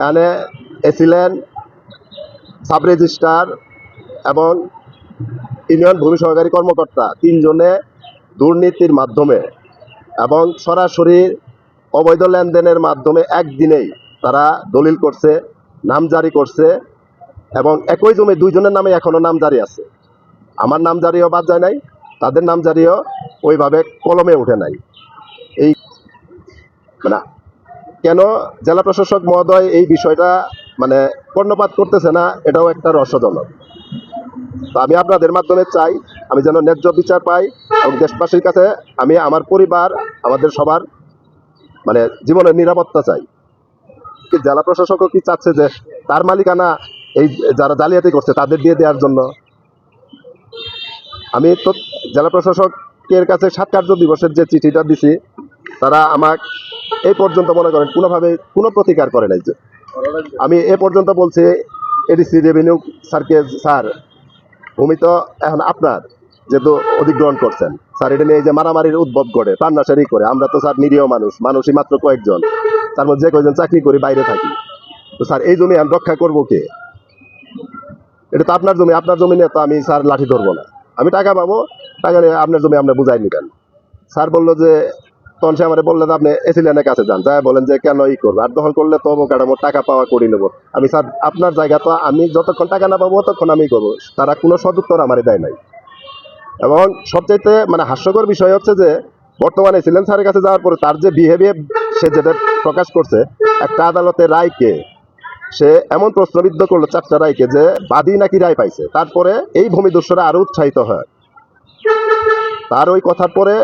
এখানে এছিলেন sub registrar এবং union ভূমি সহকারী কর্মকর্তা তিনজনে দুর্নীতির মাধ্যমে এবং সরাসরি অবৈধ লেনদেনের মাধ্যমে একদিনেই তারা দলিল করছে, নাম জারি করছে এবং একই জমি দুইজনের নামে এখনো নাম জারি আছে। আমার নাম জারিও বাদ যায় নাই, তাদের নাম জারিও ওইভাবে কলমে উঠে নাই। এই মানে কেন জেলা প্রশাসক মহোদয় এই বিষয়টা কর্ণপাত করতেছে না, এটাও একটা রহস্যজনক। তো আমি আপনাদের মাধ্যমে চাই আমি যেন ন্যায্য বিচার পাই এবং দেশবাসীর কাছে আমি আমার পরিবার আমাদের সবার জীবনের নিরাপত্তা চাই। জেলা প্রশাসকও কি চাচ্ছে যে তার মালিকানা এই যারা জালিয়াতি করছে তাদের দিয়ে দেওয়ার জন্য? আমি তো জেলা প্রশাসকের কাছে ৭ কার্য দিবসের যে চিঠিটা দিছি, তারা আমাকে এই পর্যন্ত মনে করেন কোনোভাবে কোনো প্রতিকার করে নাই। যে আমি এ পর্যন্ত বলছি এডিসি রেভিনিউ স্যারকে, স্যার ভূমি তো এখন আপনার, যেহেতু অধিগ্রহণ করছেন স্যার, এটা নিয়ে এই যে মারামারির উদ্ভব ঘটে, টান্নাসারি করে, আমরা তো স্যার নিরীহ মানুষই মাত্র কয়েকজন, তার মধ্যে যে কয়েকজন চাকরি করি বাইরে থাকি, তো স্যার এই জমি আমি রক্ষা করবো কে? এটা তো আপনার জমি, আপনার জমি নিয়ে তো আমি স্যার লাঠি ধরবো না। আমি টাকা পাবো, টাকা নিয়ে আপনার জমি আপনার বুঝাই নিবেন। স্যার বললো যে তখন সে আমার বললেন আপনি এসিলিয়ানের কাছে যান, যাই বলেন যে কেন ই করবো, আর দখল করলে তো কাঠামো টাকা পাওয়া করে নেবো। আমি স্যার আপনার জায়গা তো আমি যতক্ষণ টাকা না পাবো ততক্ষণ আমি করবো। তারা কোনো সদুত্তর আমারে দেয় নাই। এবং সবচাইতে হাস্যকর বিষয় হচ্ছে যে বর্তমানে এসিলিয়ান স্যারের কাছে যাওয়ার পরে তার যে বিহেভিয়ার সে যেটা প্রকাশ করছে, একটা আদালতের রায়কে সে এমন প্রশ্নবিদ্ধ করলো 4টা রায়কে যে বাদী নাকি রায় পাইছে। তারপরে এই ভূমিদস্যুরা আরো উৎসাহিত হয়। তার ওই কথার পরে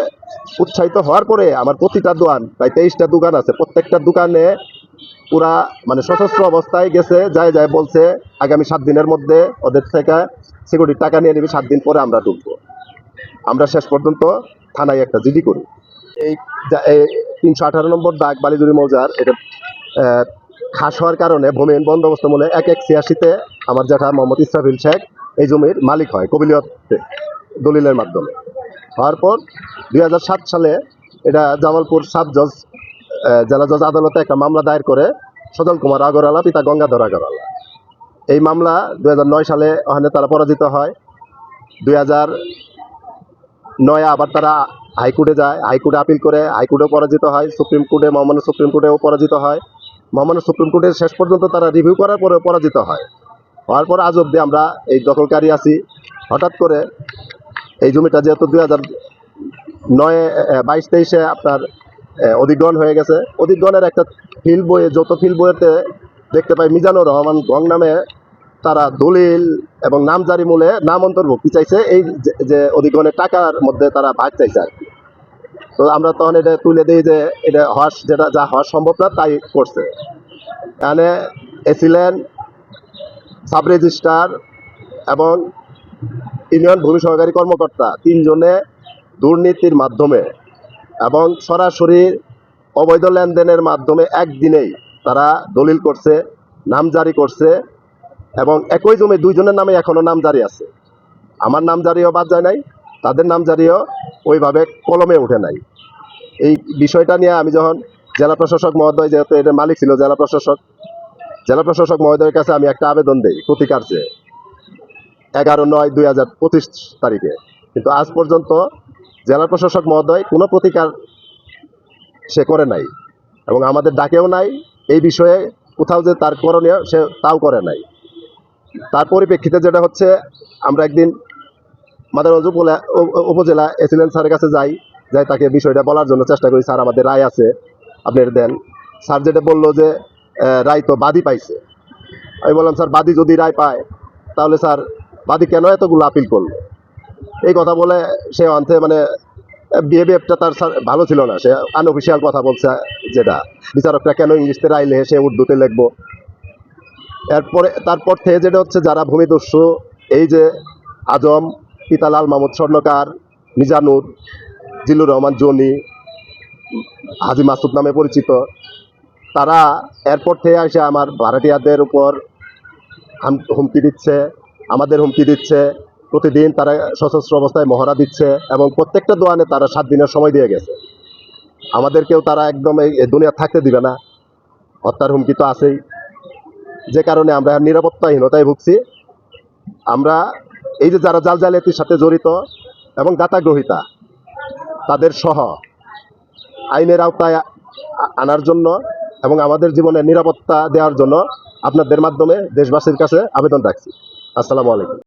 উৎসাহিত হওয়ার পরে আমার প্রতিটা দোকান, প্রায় 23টা দোকান আছে, প্রত্যেকটা দোকানে পুরা সশস্ত্র অবস্থায় গেছে, যায় বলছে আগামী 7 দিনের মধ্যে ওদের থেকে সিকিউরিটির টাকা নিয়ে নিবি, 7 দিন পরে আমরা ঢুকবো। আমরা শেষ পর্যন্ত থানায় একটা জিডি করি। এই 318 নম্বর দাগ বালিজুরি মৌজার এটা খাস হওয়ার কারণে ভূমি বন্দোবস্ত মূলে 1186-তে আমার জ্যাঠা মোহাম্মদ ইসরাফিল শেখ এই জমির মালিক হয় কবিলিয়ত দলিলের মাধ্যমে। হওয়ার পর 2007 সালে এটা জামালপুর সাব জজ জেলা জজ আদালতে একটা মামলা দায়ের করে সজল কুমার আগরওয়ালা, পিতা গঙ্গাধর আগরওয়ালা। এই মামলা 2009 সালে ওখানে তারা পরাজিত হয়। 2009 আবার তারা হাইকোর্টে যায়, হাইকোর্টে আপিল করে, হাইকোর্টেও পরাজিত হয়, সুপ্রিম কোর্টে মহামান্য সুপ্রিম কোর্টেও পরাজিত হয়। মহামান্য সুপ্রিম কোর্টের শেষ পর্যন্ত তারা রিভিউ করার পরে পরাজিত হয়। হওয়ার পর আজ অব্দি আমরা এই দখলকারী আছি। হঠাৎ করে এই জমিটা যেহেতু 2022-23-এ আপনার অধিগ্রহণ হয়ে গেছে, অধিগ্রহণের একটা ফিল্ড বইয়ে, যৌথ ফিল্ড বইয়েতে দেখতে পাই মিজানুর রহমান গং নামে তারা দলিল এবং নাম জারি মূলে নাম অন্তর্ভুক্তি চাইছে, এই যে অধিগ্রহণের টাকার মধ্যে তারা ভাগ চাইছে আর কি। তো আমরা তখন এটা তুলে দিই যে এটা যেটা যা হওয়া সম্ভব না তাই করছে। এখানে এছিলেন সাব রেজিস্ট্রার এবং ইউনিয়ন ভূমি সহকারী কর্মকর্তা তিনজনে দুর্নীতির মাধ্যমে এবং সরাসরি অবৈধ লেনদেনের মাধ্যমে একদিনেই তারা দলিল করছে, নাম জারি করছে এবং একই জমি দুইজনের নামে এখনো নাম জারি আছে। আমার নাম জারিও বাদ যায় নাই, তাদের নাম জারিও ওইভাবে কলমে উঠে নাই। এই বিষয়টা নিয়ে আমি যখন জেলা প্রশাসক মহোদয়, যেহেতু এটার মালিক ছিল জেলা প্রশাসক মহোদয়ের কাছে আমি একটা আবেদন দিই প্রতিকার চেয়ে 11/9/2025 তারিখে, কিন্তু আজ পর্যন্ত জেলা প্রশাসক মহোদয় কোনো প্রতিকার সে করে নাই এবং আমাদের ডাকেও নাই। এই বিষয়ে কোথাও যে তার করণীয় সে তাও করে নাই। তার পরিপ্রেক্ষিতে যেটা হচ্ছে, আমরা একদিন মাদারগঞ্জ উপজেলা এসিলেন্ট স্যারের কাছে যাই তাকে বিষয়টা বলার জন্য চেষ্টা করি, স্যার আমাদের রায় আছে আপনার দেন। স্যার যেটা বললো যে রায় তো বাদী পাইছে। আমি বললাম স্যার বাদী যদি রায় পায় তাহলে স্যার বাদী কেন এতগুলো আপিল করলো? এই কথা বলে সে অন্তে বিহেভিয়ারটা তার ভালো ছিল না। সে আনঅফিসিয়াল কথা বলছে, যেটা বিচারকরা কেন ইংলিশে রায় লেখে সে উর্দুতে লিখবো। তারপর থেকে যেটা হচ্ছে, যারা ভূমিদস্যু এই যে আজম, পিতা লাল মাহমুদ স্বর্ণকার, মিজানুর, জিল্লুর রহমান জনি, হাজি মাসুদ নামে পরিচিত, তারা এয়ারপোর্ট থেকে এসে আমার ভাড়াটিয়াদের উপর হুমকি দিচ্ছে, আমাদের হুমকি দিচ্ছে। প্রতিদিন তারা সশস্ত্র অবস্থায় মহড়া দিচ্ছে এবং প্রত্যেকটা দোকানে তারা 7 দিনের সময় দিয়ে গেছে। আমাদেরকেও তারা একদম এই দুনিয়া থাকতে দিবে না, হত্যার হুমকি তো আছেই। যে কারণে আমরা নিরাপত্তাহীনতায় ভুগছি। আমরা এই যে যারা জাল জালিয়াতির সাথে জড়িত এবং দাতা গ্রহীতা তাদের সহ আইনের আওতায় আনার জন্য এবং আমাদের জীবনে নিরাপত্তা দেওয়ার জন্য আপনাদের মাধ্যমে দেশবাসীর কাছে আবেদন রাখছি। আসসালামু আলাইকুম।